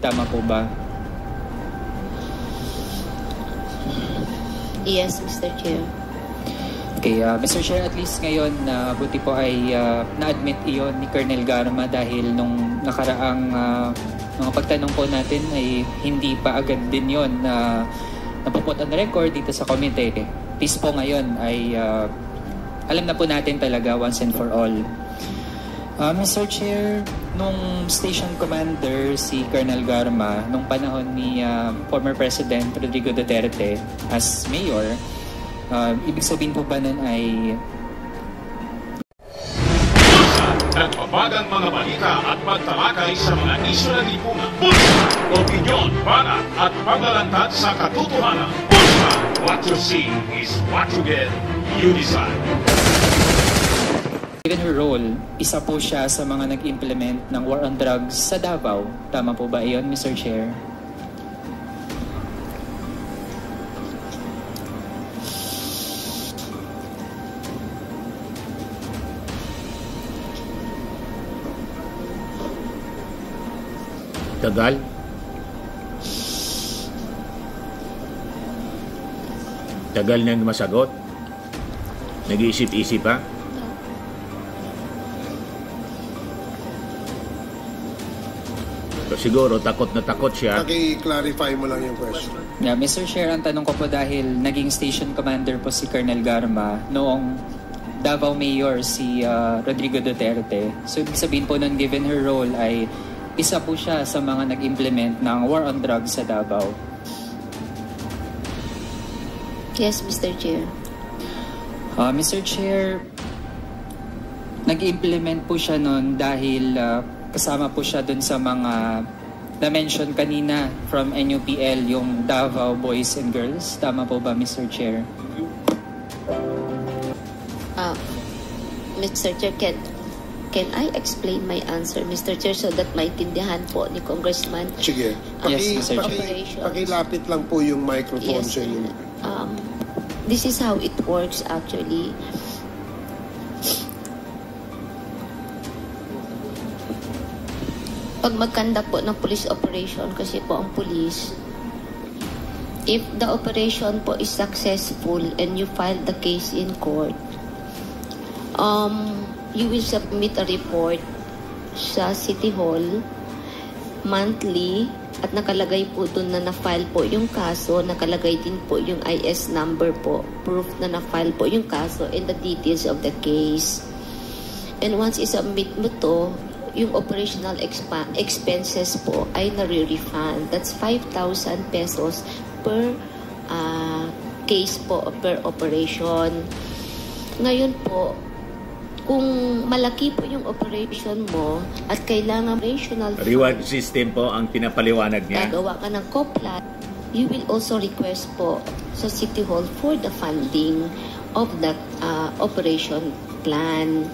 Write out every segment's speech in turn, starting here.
Tama po ba? Yes, Mr. Chair. Okay, Mr. Chair, at least ngayon, buti po ay na-admit iyon ni Colonel Garma dahil nung nakaraang mga pagtanong po natin ay hindi pa agad din yon na napuput on record dito sa komite. Please po ngayon ay alam na po natin talaga once and for all. Mr. Chair, nung station commander si Colonel Garma, nung panahon ni former President Rodrigo Duterte as mayor, ibig sabihin po ba nun ay nagpapagang mga balita at pagtalakay sa mga isyu na lipunan. Bulsa! Opinyon, banat at paglalantad sa katotohanan. Bulsa! What you see is what you get. You decide. Given her role, isa po siya sa mga nag-implement ng war on drugs sa Davao. Tama po ba iyon, Mr. Chair? Tagal? Tagal nang masagot? Nag-iisip-isip pa? So, siguro takot na takot siya. Paki-clarify mo lang yung question. Yeah, Mr. Chair, ang tanong ko po dahil naging station commander po si Colonel Garma noong Davao Mayor si Rodrigo Duterte. So, ibig sabihin po nun, given her role ay isa po siya sa mga nag-implement ng war on drugs sa Davao. Yes, Mr. Chair. Mr. Chair, nag-implement po siya nun dahil kasama po siya dun sa mga na-mention kanina from NUPL, yung Davao Boys and Girls. Tama po ba, Mr. Chair? Mr. Chair, can I explain my answer, Mr. Chair, so that maintindihan po ni Congressman? Sige. Yes, Mr. Chair. Pakilapit lang po yung microphone Yes, sa inyo. this is how it works actually. Pag magkanda po ng police operation, kasi po ang police, if the operation po is successful and you file the case in court, you will submit a report sa City Hall monthly at nakalagay po doon na na-file po yung kaso, nakalagay din po yung IS number po, proof na na-file po yung kaso and the details of the case. And once isubmit mo to, yung operational expenses po ay nare-refund. That's 5,000 pesos per case po, per operation. Ngayon po, kung malaki po yung operation mo at kailangan operational Reward system po ang pinapaliwanag niya. gagawa ka ng COPLAT, you will also request po sa City Hall for the funding of that operation plan.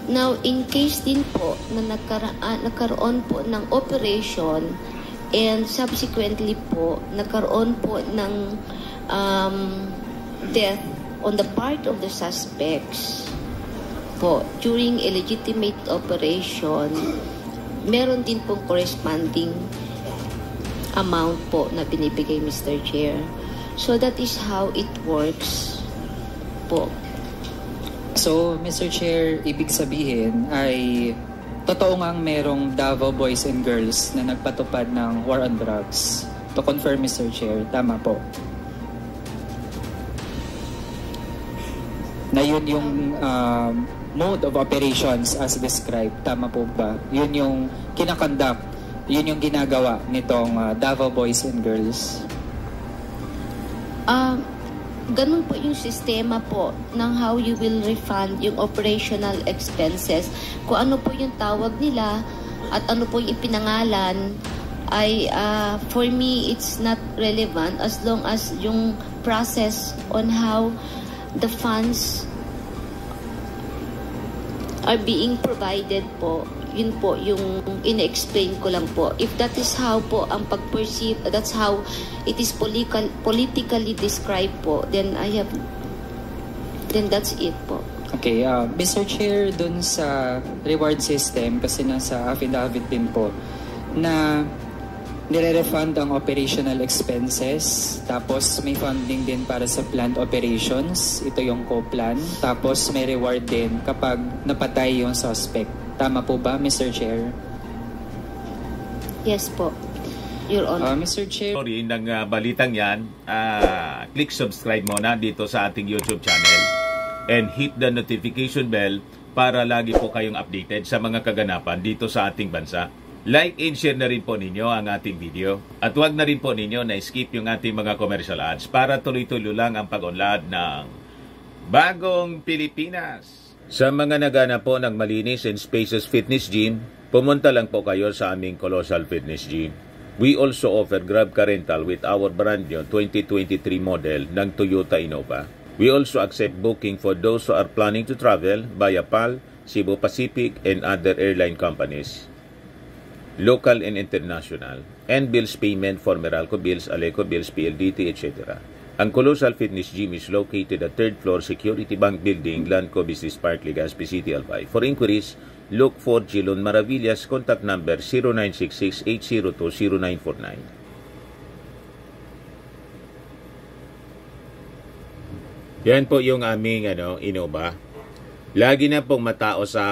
Now, in case din po na nagkaroon po ng operation and subsequently po nagkaroon po ng death on the part of the suspects po during a legitimate operation, meron din pong corresponding amount po na binibigay, Mr. Chair. So that is how it works po. So, Mr. Chair, ibig sabihin ay totoo ngang merong Davao Boys and Girls na nagpatupad ng war on drugs. To confirm, Mr. Chair, tama po. Na yun yung mode of operations as described. Tama po ba? Yun yung kinakonduct, yun yung ginagawa nitong Davao Boys and Girls. Ganun po yung sistema po ng how you will refund yung operational expenses. Kung ano po yung tawag nila at ano po yung ipinangalan ay for me it's not relevant as long as yung process on how the funds are being provided po, yun po yung ina-explain ko lang po. If that is how po ang pag-perceive, that's how it is politically described po, then that's it po. Okay, Mr. Chair, dun sa reward system, kasi nasa affidavit din po, na nire-refund ang operational expenses. Tapos may funding din para sa planned operations. Ito yung co-plan. Tapos may reward din kapag napatay yung suspect. Tama po ba, Mr. Chair? Yes po, Your Honor. Mr. Chair, Sorry, ng balitang yan, click subscribe muna dito sa ating YouTube channel and hit the notification bell para lagi po kayong updated sa mga kaganapan dito sa ating bansa. Like and share na rin po ninyo ang ating video. At huwag na rin po ninyo na skip yung ating mga commercial ads para tuloy-tuloy lang ang pag-unlad ng Bagong Pilipinas. Sa mga nagana po ng malinis and spacious fitness gym, pumunta lang po kayo sa aming Colossal Fitness Gym. We also offer Grab Car Rental with our brand new 2023 model ng Toyota Innova. We also accept booking for those who are planning to travel via PAL, Cebu Pacific, and other airline companies, local and international, and bills payment for Meralco Bills, Aleco Bills, PLDT, etc. Ang Colossal Fitness Gym is located at 3rd floor Security Bank Building, Lanco Business Park, Legazpi City, Albay. For inquiries, look for Gilon Maravillas, contact number 0966-802-0949. Yan po yung aming Innova. Lagi na pong matao sa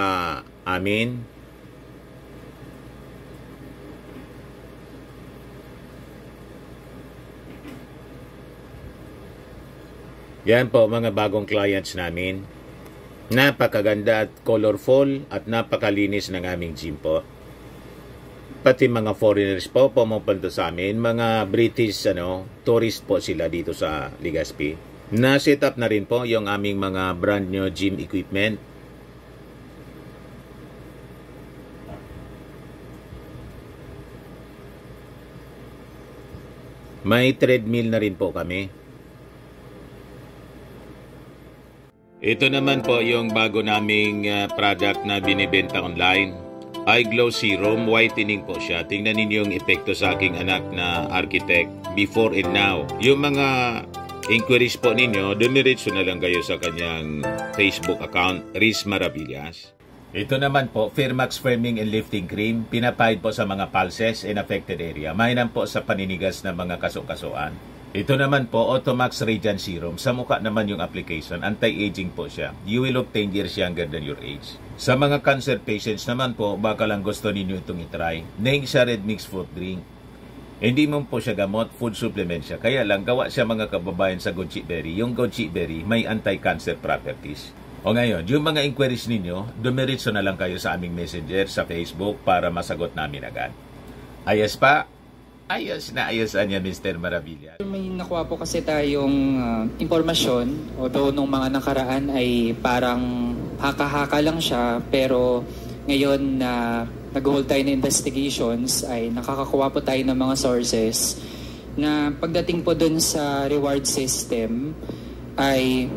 amin. Yan po mga bagong clients namin. Napakaganda at colorful at napakalinis ng aming gym po. Pati mga foreigners po pumupunta sa amin, mga British tourist po sila dito sa Legazpi. Na-set up na rin po yung aming mga brand new gym equipment. May treadmill na rin po kami. Ito naman po yung bago naming product na binibenta online. Eye Glow Serum, whitening po siya. Tingnan ninyo yung epekto sa aking anak na architect before and now. Yung mga inquiries po ninyo, dumiretso na lang kayo sa kanyang Facebook account, Riz Maravillas. Ito naman po, Firmax Firming and Lifting Cream, pinapahid po sa mga pulses and affected area. Mainam po sa paninigas na mga kaso-kasuan. Ito naman po, Automax Radiant Serum. Sa mukha naman yung application, anti-aging po siya. You will look 10 years younger than your age. Sa mga cancer patients naman po, baka lang gusto ninyo itong itry. Neng siya red mixed fruit drink. Hindi mo po siya gamot, food supplement siya. Kaya lang, gawa siya mga kababayan sa goji berry. Yung goji berry may anti-cancer properties. O ngayon, yung mga inquiries ninyo, dumiretso na lang kayo sa aming messenger sa Facebook para masagot namin agad. Ayos pa? Ayos na ayosan niya, Mr. Maravilla. may nakuha po kasi tayong impormasyon. Although nung mga nakaraan ay parang haka-haka lang siya, pero ngayon na nag-hold tayo ng investigations ay nakakakuha po tayo ng mga sources na pagdating po dun sa reward system ay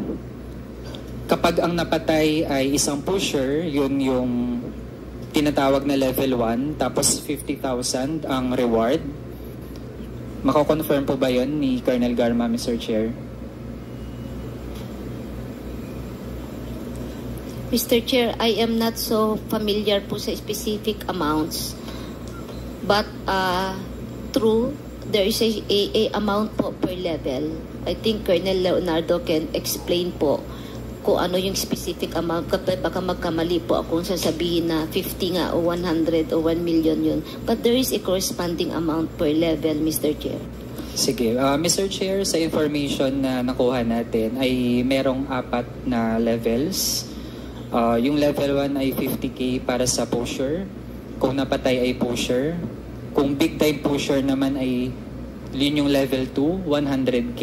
kapag ang napatay ay isang pusher, yun yung tinatawag na level 1, tapos 50,000 ang reward. Mako-confirm po ba yun ni Colonel Garma, Mr. Chair? Mr. Chair, I am not so familiar po sa specific amounts. But true, there is a amount po per level. I think Colonel Leonardo can explain po kung ano yung specific amount. Kapag baka magkamali po akong sasabihin na 50 nga o 100 o 1 million yun. But there is a corresponding amount per level, Mr. Chair. Sige. Mr. Chair, sa information na nakuha natin ay merong 4 na levels. Yung level 1 ay 50K para sa pusher. Kung napatay ay pusher. Kung big time pusher naman ay yun yung level 2, 100K.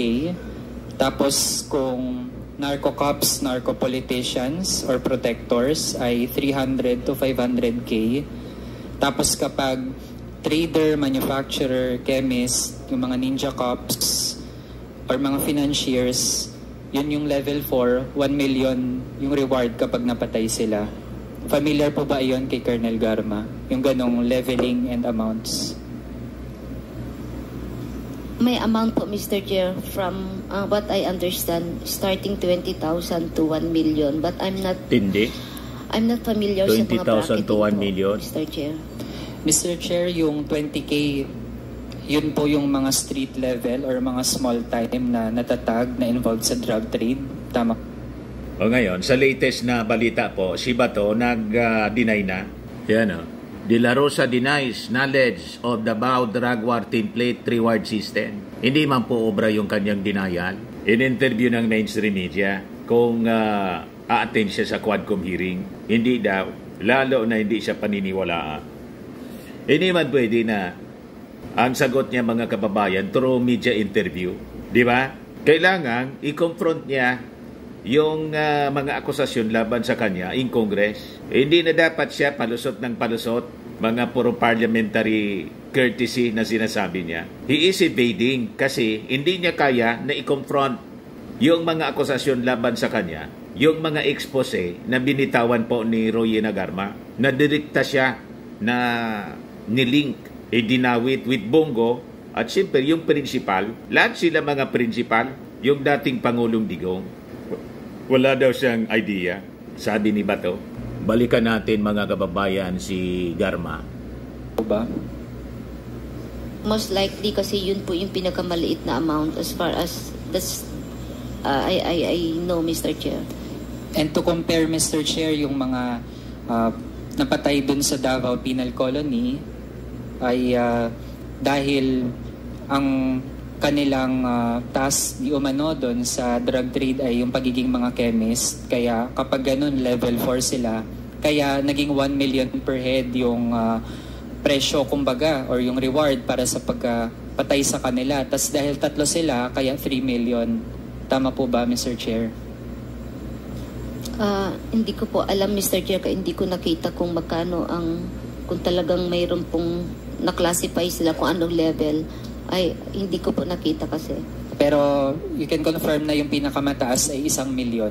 Tapos kung narco-cops, narco-politicians, or protectors ay 300 to 500K. Tapos kapag trader, manufacturer, chemist, yung mga ninja cops, or mga financiers, yun yung level 4, 1 million yung reward kapag napatay sila. Familiar po ba yun kay Colonel Garma? Yung ganong leveling and amounts? May amount po, Mr. Chair, from what I understand, starting 20,000 to 1 million. But I'm not... Hindi. I'm not familiar sa mga 20,000 to 1 million. Mr. Chair. Mr. Chair, yung 20K yun po yung mga street level or mga small time na natatag na involved sa drug trade. Tama. O ngayon, sa latest na balita po, si Bato nag-deny na. Yan o. De La Rosa denies knowledge of the Bao drug war template reward system. Hindi man po obra yung kanyang denial. In-interview ng mainstream media kung a-attend siya sa Quadcom hearing. Hindi daw, lalo na hindi siya paniniwalaan. Hindi man pwede na ang sagot niya mga kababayan through media interview. Di ba? Kailangan i-confront niya yung mga akusasyon laban sa kanya in Congress. Hindi na dapat siya palusot ng palusot, mga puro parliamentary courtesy na sinasabi niya. He is evading kasi hindi niya kaya na i-confront yung mga akusasyon laban sa kanya, yung mga expose na binitawan po ni Roy Nagarma, na direkta siya na nilink, dinawit with Bongo, at siyempre yung principal, lahat sila mga principal, yung dating Pangulong Digong. Wala daw siyang idea, sabi ni Bato. Balikan natin mga kababayan si Garma. Ba? Most likely kasi yun po yung pinakamaliit na amount as far as that's, I know, Mr. Chair. And to compare, Mr. Chair, yung mga napatay dun sa Davao Penal Colony ay dahil ang kanilang task di umano doon sa drug trade ay yung pagiging mga chemist. Kaya kapag ganun, level 4 sila. Kaya naging 1 million per head yung presyo, kumbaga, or yung reward para sa pagpatay sa kanila. Tas dahil 3 sila, kaya 3 million. Tama po ba, Mr. Chair? Hindi ko po alam, Mr. Chair, hindi ko nakita kung magkano kung talagang mayroon pong na-classify sila kung anong level. Ay, hindi ko po nakita kasi. Pero you can confirm na yung pinakamataas ay 1 million.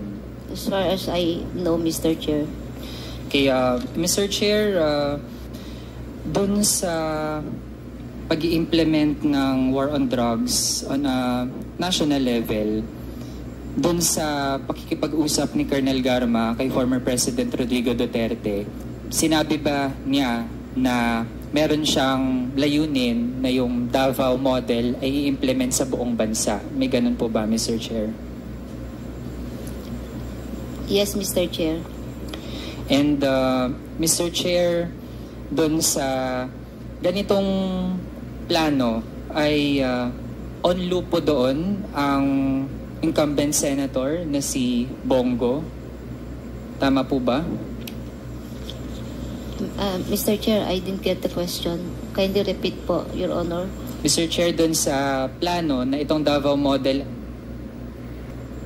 As far as I know, Mr. Chair. Kaya, Mr. Chair, dun sa pag-i-implement ng war on drugs on a national level, dun sa pakikipag-usap ni Colonel Garma kay former President Rodrigo Duterte, sinabi ba niya na meron siyang layunin na yung Davao model ay i-implement sa buong bansa? May ganun po ba, Mr. Chair? Yes, Mr. Chair. And Mr. Chair, dun sa ganitong plano ay on loop po doon ang incumbent senator na si Bongo. Tama po ba? Mr. Chair, I didn't get the question. Kindly repeat po, Your Honor. Mr. Chair, dun sa plano na itong Davao model,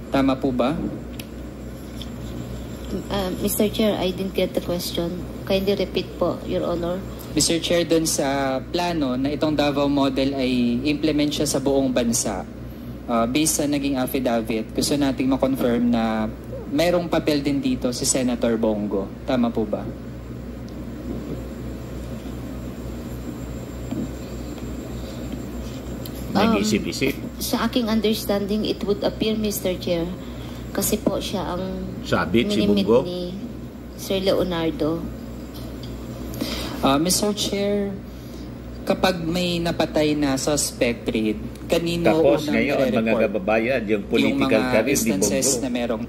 tama po ba? Mr. Chair, I didn't get the question. Kindly repeat po, Your Honor. Mr. Chair, dun sa plano na itong Davao model ay implement siya sa buong bansa. Based sa naging affidavit, gusto nating ma-confirm na mayroong papel din dito si Senator Bongo. Tama po ba? Nag-isip-isip. Sa aking understanding, it would appear, Mr. Chair, kasi po siya ang Sabit si minimit Bongo ni Sir Leonardo. Mr. Chair, kapag may napatay na suspect rate, kanino Tapos unang ngayon, mga nire-report? kababayan, yung political yung mga career ni instances Bongo. na merong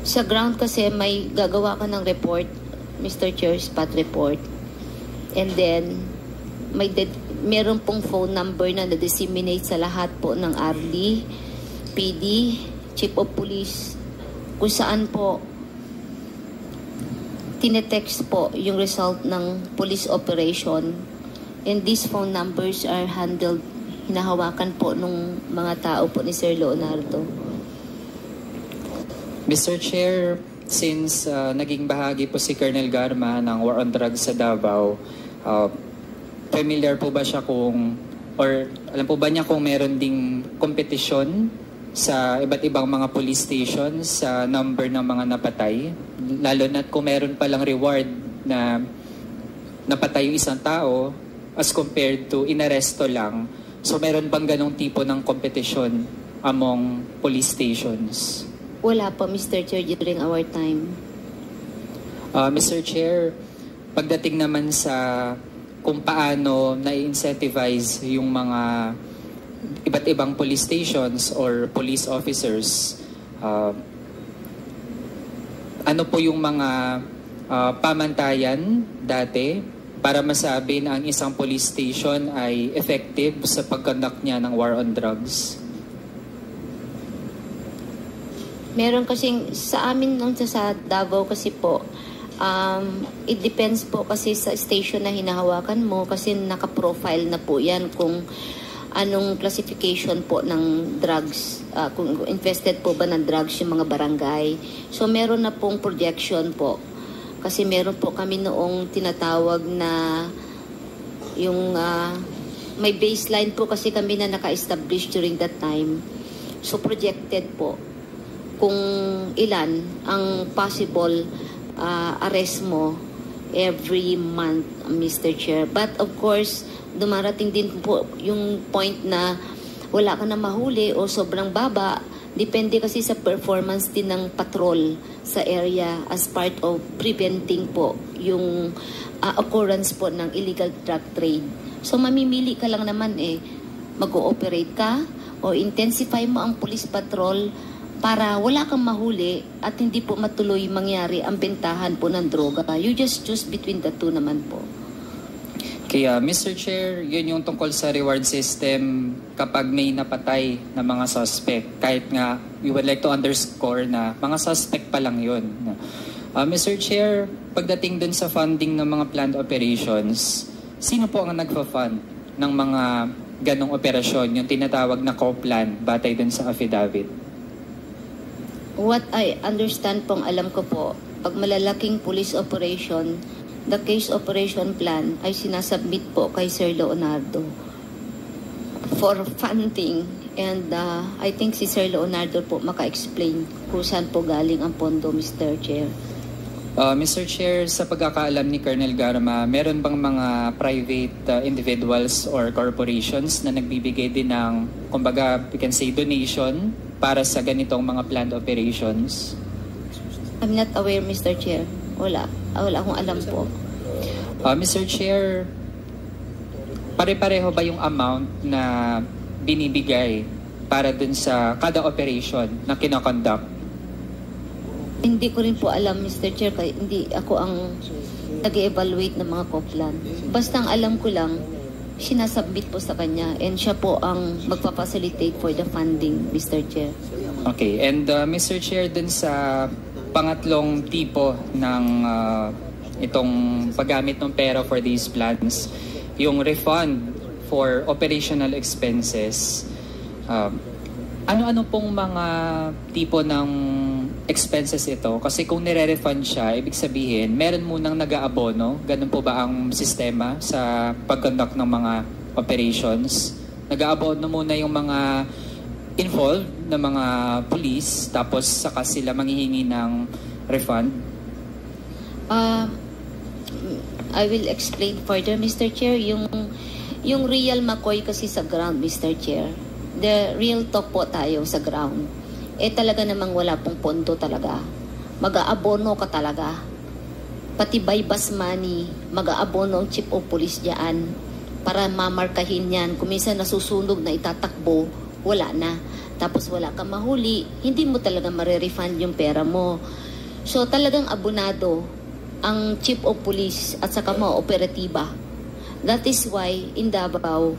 Sa ground kasi may gagawa ka ng report, Mr. Chair, spot report. And then, meron pong phone number na na-disseminate sa lahat po ng RD, PD, Chief of Police, kung saan po tinetext po yung result ng police operation. And these phone numbers are handled, hinahawakan po nung mga tao po ni Sir Leonardo. Mr. Chair, since naging bahagi po si Colonel Garma ng War on Drugs sa Davao, familiar po ba siya or alam po ba niya kung meron ding kompetisyon sa iba't ibang mga police stations sa number ng mga napatay? Lalo na kung meron palang reward na napatay yung isang tao as compared to inaresto lang. So meron bang ganong tipo ng kompetisyon among police stations? Wala po, Mr. Chair, during our time. Mr. Chair, pagdating naman sa kung paano na-incentivize yung mga iba't ibang police stations or police officers, ano po yung mga pamantayan dati para masabi na ang isang police station ay effective sa pag-conduct niya ng war on drugs? Meron kasing sa amin nung sa Davao kasi po, it depends po kasi sa station na hinahawakan mo kasi naka-profile na po yan kung anong classification po ng drugs, kung infested po ba ng drugs yung mga barangay. So meron na pong projection po kasi meron po kami noong tinatawag na yung may baseline po kasi kami na naka-establish during that time. So projected po kung ilan ang possible arrest mo every month, Mr. Chair. But of course, dumarating din po yung point na wala ka na mahuli o sobrang baba. Depende kasi sa performance din ng patrol sa area as part of preventing po yung occurrence po ng illegal drug trade. So mamimili ka lang naman mag-ooperate ka o intensify mo ang police patrol para wala kang mahuli at hindi po matuloy mangyari ang bentahan po ng droga. You just choose between the two naman po. Kaya Mr. Chair, yun yung tungkol sa reward system kapag may napatay na mga suspect. Kahit nga, we would like to underscore na mga suspect pa lang yun. Mr. Chair, pagdating dun sa funding ng mga planned operations, sino po ang nagpa-fund ng mga ganong operasyon, yung tinatawag na co-plan batay dun sa affidavit? What I understand pong alam ko po, pag malalaking police operation, the case operation plan ay sinasubmit po kay Sir Leonardo for funding. And I think si Sir Leonardo po maka-explain kung saan po galing ang pondo, Mr. Chair. Mr. Chair, sa pagkakaalam ni Colonel Garma, meron bang mga private individuals or corporations na nagbibigay din ng, kumbaga, we can say, donation para sa ganitong mga planned operations? I'm not aware, Mr. Chair. Wala akong alam po. Mr. Chair, pare-pareho ba yung amount na binibigay para dun sa kada operation na kinakonduct? Hindi ko rin po alam, Mr. Chair, kaya hindi ako ang nag-evaluate ng mga co-plan. Basta ang alam ko lang, sinasubmit po sa kanya and siya po ang magpapacilitate for the funding, Mr. Chair. Okay, and Mr. Chair, dun sa pangatlong tipo ng itong paggamit ng pera for these plans, yung refund for operational expenses, ano-ano pong mga tipo ng expenses ito? Kasi kung nire-refund siya, ibig sabihin, meron munang nag-aabono. Ganun po ba ang sistema sa pag-conduct ng mga operations? Nag-aabono muna yung mga involved na mga police, tapos saka sila manghihingi ng refund? I will explain further, Mr. Chair. Yung real McCoy kasi sa ground, Mr. Chair. The real talk po tayo sa ground. Talaga namang wala pong pondo talaga. Mag-aabono ka talaga. Pati by bus money, mag-aabono ang chief of police dyan para mamarkahin yan. Kung minsan nasusunog na itatakbo, wala na. Tapos wala kang mahuli, hindi mo talaga marerefund yung pera mo. So talagang abonado ang chief of police at saka mga operatiba. That is why in Davao,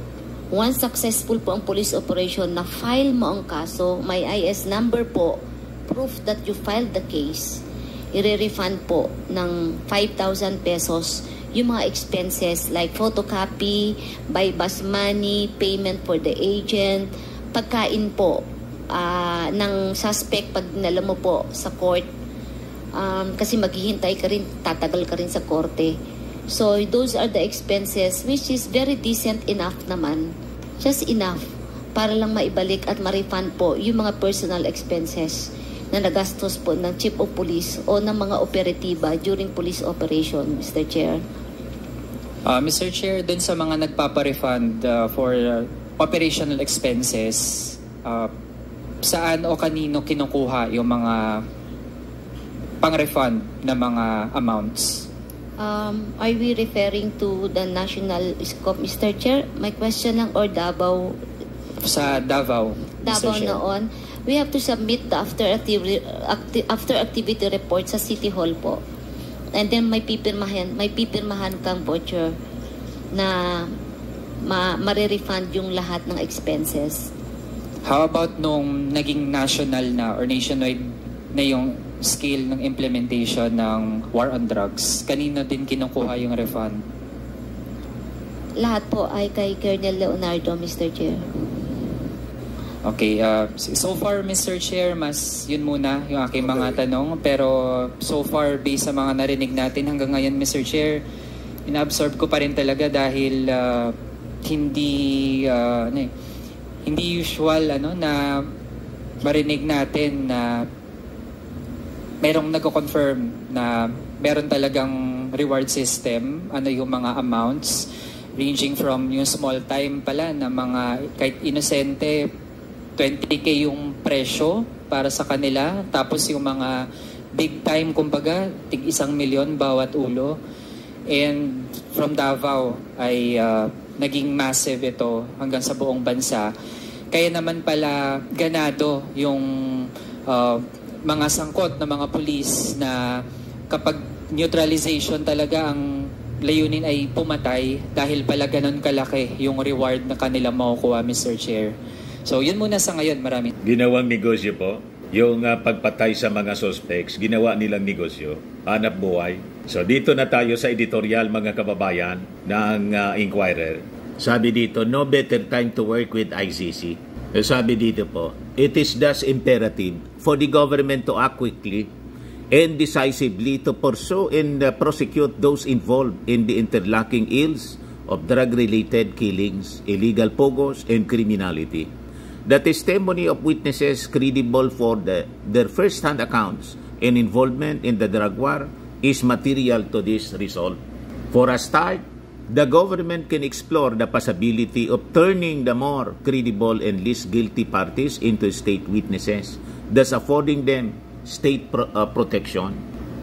once successful po ang police operation na file mo ang kaso, may IS number po, proof that you filed the case, i-refund po ng 5,000 pesos yung mga expenses like photocopy, by bus money, payment for the agent, pagkain po ng suspect pag dinala mo po sa court, kasi maghihintay ka rin, tatagal ka rin sa korte. So those are the expenses which is very decent enough naman, just enough para lang maibalik at ma-refund po yung mga personal expenses na nagastos po ng chief of police o ng mga operatiba during police operation, Mr. Chair. Mr. Chair, dun sa mga nagpapa-refund for operational expenses, saan o kanino kinukuha yung mga pang-refund na mga amounts. Are we referring to the national scope, Mr. Chair? My question lang, or Davao? Sa Davao, Davao Mr. Chair. noon, we have to submit the after activity report sa City Hall po. And then may pipirmahan kang voucher na ma-refund yung lahat ng expenses. How about nung naging national na or nationwide na yung scale ng implementation ng war on drugs? Kanino din kinukuha yung refund? Lahat po ay kay Colonel Leonardo, Mr. Chair. Okay, so far Mr. Chair, mas yun muna yung aking mga tanong. Pero so far, based sa mga narinig natin hanggang ngayon, Mr. Chair, ina-absorb ko pa rin talaga dahil hindi usual na marinig natin na merong nagko-confirm na meron talagang reward system, yung mga amounts ranging from yung small time pala na mga kahit inosente 20K yung presyo para sa kanila, tapos yung mga big time kumbaga tig 1 milyon bawat ulo. And from Davao ay naging massive ito hanggang sa buong bansa. Kaya naman pala ganado yung mga sangkot na mga pulis na kapag neutralization talaga ang layunin ay pumatay dahil pala ganun kalaki yung reward na kanila makukuha, Mr. Chair. So yun muna sa ngayon, marami. Ginawang negosyo po, yung pagpatay sa mga suspects, ginawa nilang negosyo, hanap buhay. So dito na tayo sa editorial, mga kababayan, ng Inquirer. Sabi dito, no better time to work with ICC. Sabi dito po, it is thus imperative for the government to act quickly and decisively to pursue and prosecute those involved in the interlocking ills of drug-related killings, illegal pogos, and criminality. The testimony of witnesses credible for their first-hand accounts and involvement in the drug war is material to this result. For a start, the government can explore the possibility of turning the more credible and least guilty parties into state witnesses, thus affording them state protection.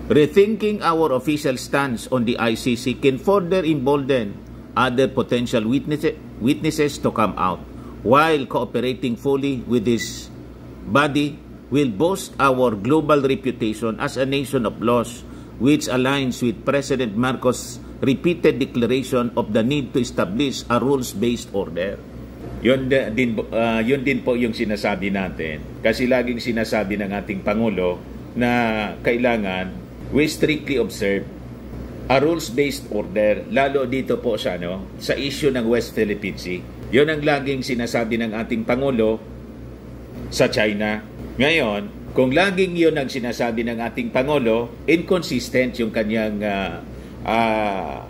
Rethinking our official stance on the ICC can further embolden other potential witnesses to come out, while cooperating fully with this body will boost our global reputation as a nation of laws, which aligns with President Marcos' repeated declaration of the need to establish a rules-based order. Yun din po yung sinasabi natin. Kasi laging sinasabi ng ating Pangulo na kailangan we strictly observe a rules-based order, lalo dito po sa issue ng West Philippine Sea. Yun ang laging sinasabi ng ating Pangulo sa China. Ngayon, kung laging yun ang sinasabi ng ating Pangulo, inconsistent yung kanyang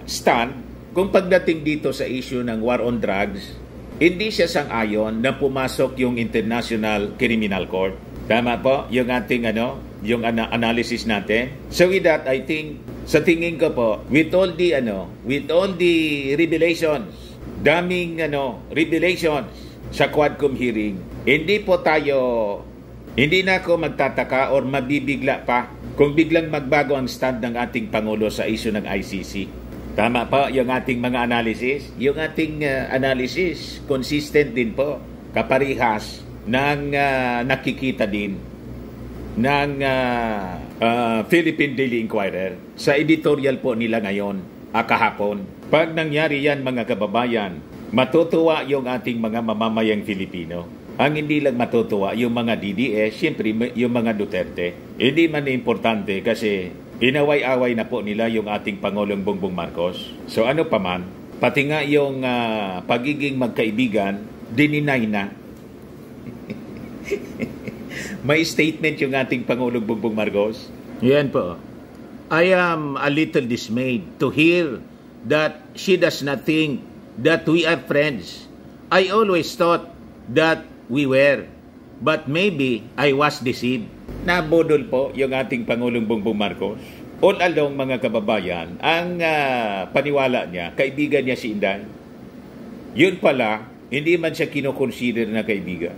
stand. Kung pagdating dito sa issue ng war on drugs, hindi siya sang-ayon na pumasok yung International Criminal Court. Tama po yung ating yung analysis natin. So with that, I think sa tingin ko po, with all the revelations, daming revelations sa Quadcom hearing, hindi na ako magtataka or mabibigla pa kung biglang magbago ang stand ng ating Pangulo sa issue ng ICC. Tama po yung ating mga analysis. Yung ating analysis, consistent din po, kaparihas ng nakikita din ng Philippine Daily Inquirer sa editorial po nila ngayon, kahapon. Pag nangyari yan, mga kababayan, matutuwa yung ating mga mamamayang Filipino. Ang hindi lang matutuwa, yung mga DDS, siyempre yung mga Duterte. Hindi man importante kasi inaway-away na po nila yung ating Pangulong Bongbong Marcos. So ano pa man, pati nga yung pagiging magkaibigan, dininay na. May statement yung ating Pangulong Bongbong Marcos. Yan po. I am a little dismayed to hear that she does not think that we are friends. I always thought that we were, but maybe I was deceived. Nabodol po yung ating Pangulong Bongbong Marcos. All along, mga kababayan, ang paniwala niya, kaibigan niya si Inday. Yun pala, hindi man siya kinoconsider na kaibigan.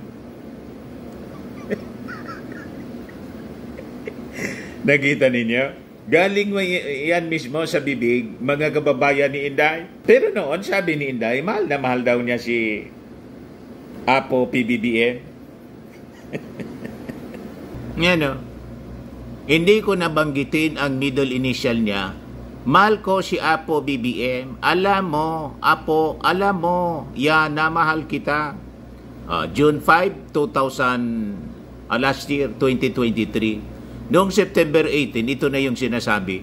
Nakita ninyo? Galing mo yan mismo sa bibig, mga kababayan ni Inday. Pero noon, sabi ni Inday, mahal na mahal daw niya si Apo PBBM. Yan o. Hindi ko nabanggitin ang middle initial niya. Mahal ko si Apo BBM. Alam mo, Apo, alam mo, yan na mahal kita. June 5, 2000, last year, 2023. Noong September 18, ito na yung sinasabi.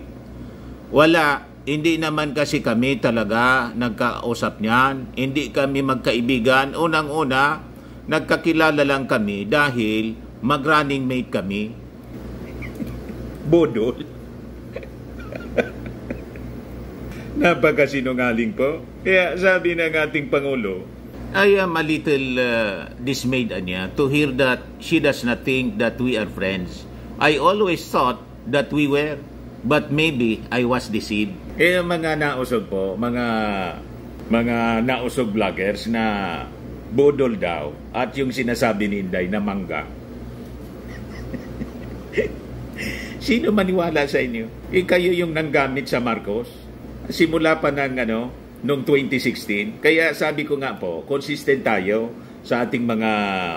Wala, hindi naman kasi kami talaga nagkausap niyan. Hindi kami magkaibigan. Unang-una, nagkakilala lang kami dahil mag-running mate kami. Bodol. Napakasinungaling po. Kaya sabi ng ating Pangulo, I am a little dismayed niya to hear that she does not think that we are friends. I always thought that we were, but maybe I was deceived. Mga nausog po, mga nausog vloggers na bodol daw at yung sinasabi ni Inday na mangga. Sino maniwala sa inyo? Kayo yung nanggamit sa Marcos? Simula pa ng noong 2016. Kaya sabi ko nga po, consistent tayo sa ating mga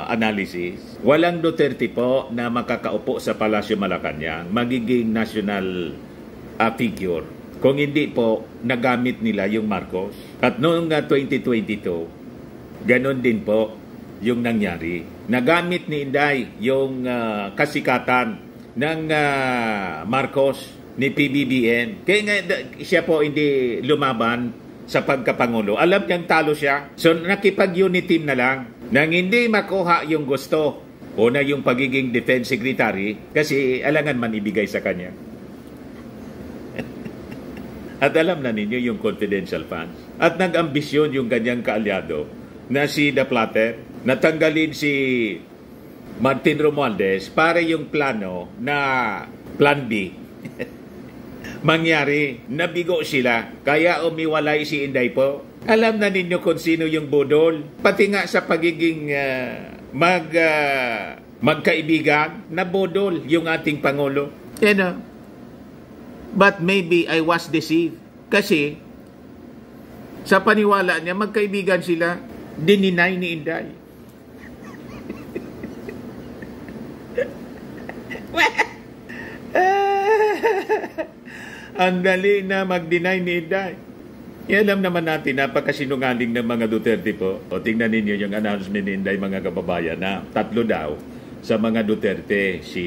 analysis. Walang Duterte po na makakaupo sa Palasyo Malacanang, magiging national figure. Kung hindi po, nagamit nila yung Marcos. At noong 2022, ganon din po yung nangyari. Nagamit ni Inday yung kasikatan ng Marcos ni PBBM. Kaya nga siya po hindi lumaban sa pagkapangulo. Alam niyang talo siya. So nakipag-unity team na lang. Nang hindi makuha yung gusto. Una yung pagiging defense secretary kasi alangan man ibigay sa kanya. At alam na ninyo yung confidential funds. At nag-ambisyon yung ganyang kaalyado na si The Platter. Natanggalin si Martin Romualdez para yung plano na Plan B. Mangyari, nabigo sila. Kaya umiwalay si Inday po. Alam na ninyo kung sino yung bodol. Pati nga sa pagiging magkaibigan, na bodol yung ating Pangulo. But maybe I was deceived. Kasi sa paniwala niya, magkaibigan sila. Dininay ni Inday. Ang dali na mag-deny ni Inday. Alam naman natin, napakasinungaling ng mga Duterte po. O tingnan ninyo yung announcement ni Inday, mga kababayan, na 3 daw sa mga Duterte. Si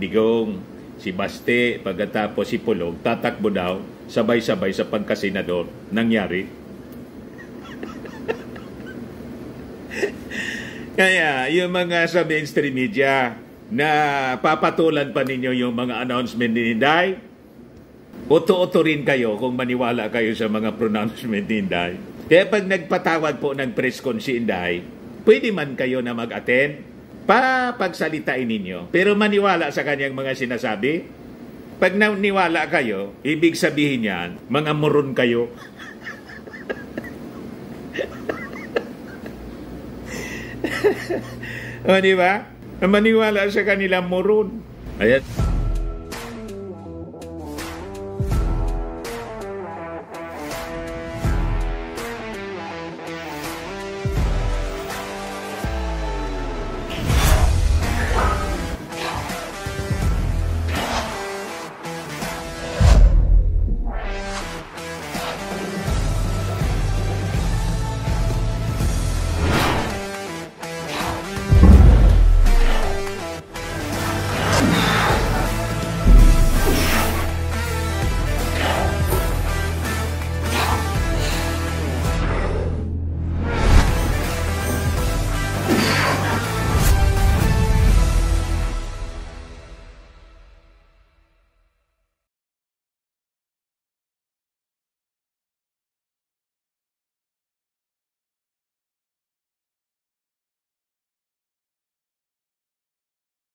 Digong, si Baste, pagkatapos si Pulong, tatakbo daw, sabay-sabay sa pagkasenador. Nangyari. Kaya, yung mga sa mainstream media na papatulan pa ninyo yung mga announcement ni Inday, uto-uto rin kayo kung maniwala kayo sa mga pronouncement ni Inday. Kaya pag nagpatawag po ng press con si Inday, pwede man kayo na mag-attend, pagsalitain ninyo. Pero maniwala sa kanyang mga sinasabi. Pag naniwala kayo, ibig sabihin yan, mga moron kayo. O, di ba? Maniwala sa kanilang moron. Ayan.